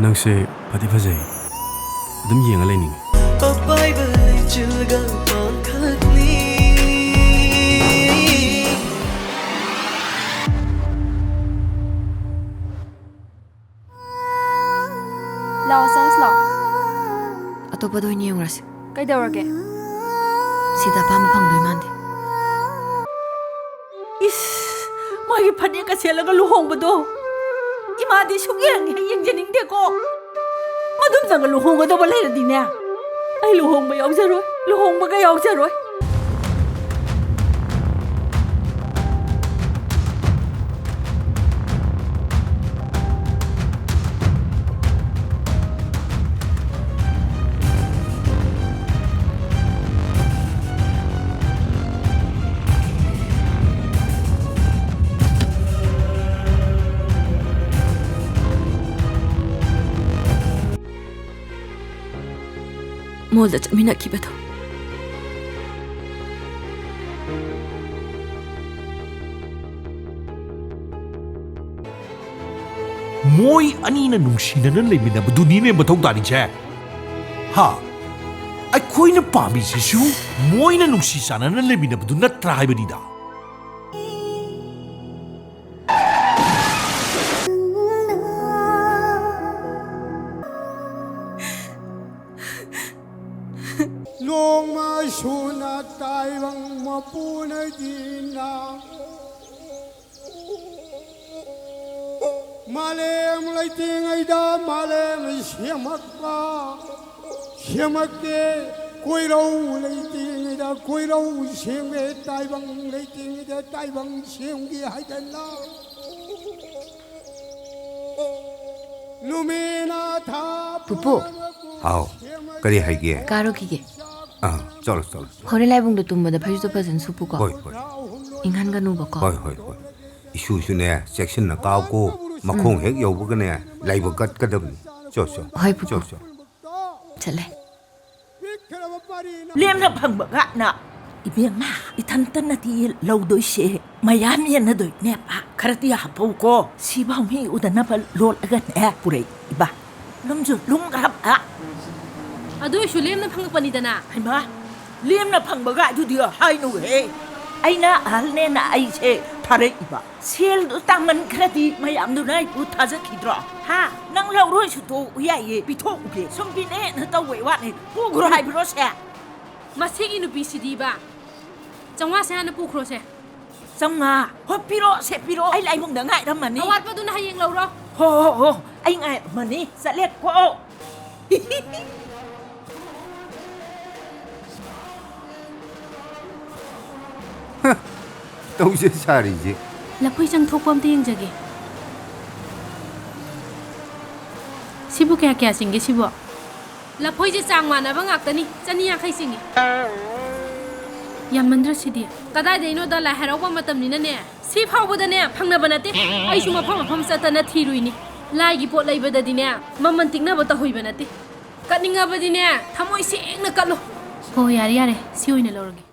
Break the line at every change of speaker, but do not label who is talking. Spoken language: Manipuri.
Ngse pati fazai adum yenga lening
Lao songs law
Atopa doi ni yengras
kaidawrage
sida pama phangdoi mande
is magi phane ka selaga luhong bado imadi sugyang yengjening de ko madum jang luhong ga do ba le di ne ai luhong ba yaw jaroi luhong ba ga yaw jaroi
Molda chamina kibeto
Moi anina nungsinana leminabadu ni ne mathau tari che ha ai khoina pami sisu moina nungsi sanana leminabadu natra haibani da
Shuna taibang mapuna jina Malem laiting aida malem siamakpa siamake koirau laiting aida koirau siamge taibang laiting aida taibang siamge haidana Lumina tha
Pupu
How kari haige
karo kige
chalo
hore laibung do tumba da phaiso phasan supu ko
hoi
inghan ga nu ba ko
hoi isu ne section na kaw ko makhong hek yobu ga ne laiba gat kadam cho
hoi pupu chale
lem na phang ba ga na ibeng ma ithan tan na ti lo doi she mayam yen na doi ne pa kharati ha pau ko si ba mi udana pa lol aga ne purei iba lamju lung rap a
adu shu lem na phang pani dana
Hema, liam na phang baga du dia hai nu he. Ai na al ne na ai che thare iba. Sel du tang man khrati mayam du nai pu tha ja khidra. Ha, nang lau roi su to ya ye pi thok u pe. Som pi ne na taw we wa ne. Pu gro hai bro se.
masigi nu pi sidi ba changwa se na pu khro se
Sanga, ho piro se piro ai lai mong da ngai ram man ni.
awat pa du na hayeng lo ro
Ho, ai ngai man ni sa let ko.
tau se sari ji
la phoi chang thok pam te yeng jage sibu kya kya singe sibu la phoi je chang ma na ba ngak tani chani ya khai singe yamandra sidi kada deino da la heraw ba matam ni na ne si phau ba da ne phangna ba na te ai su ma pham sa ta na thirui ni lai gi pot lai ba da di ne mamman tikna ba ta hoi ba na te kaninga ba di ne thamoi seng na kalo ho yare si oi na lorgi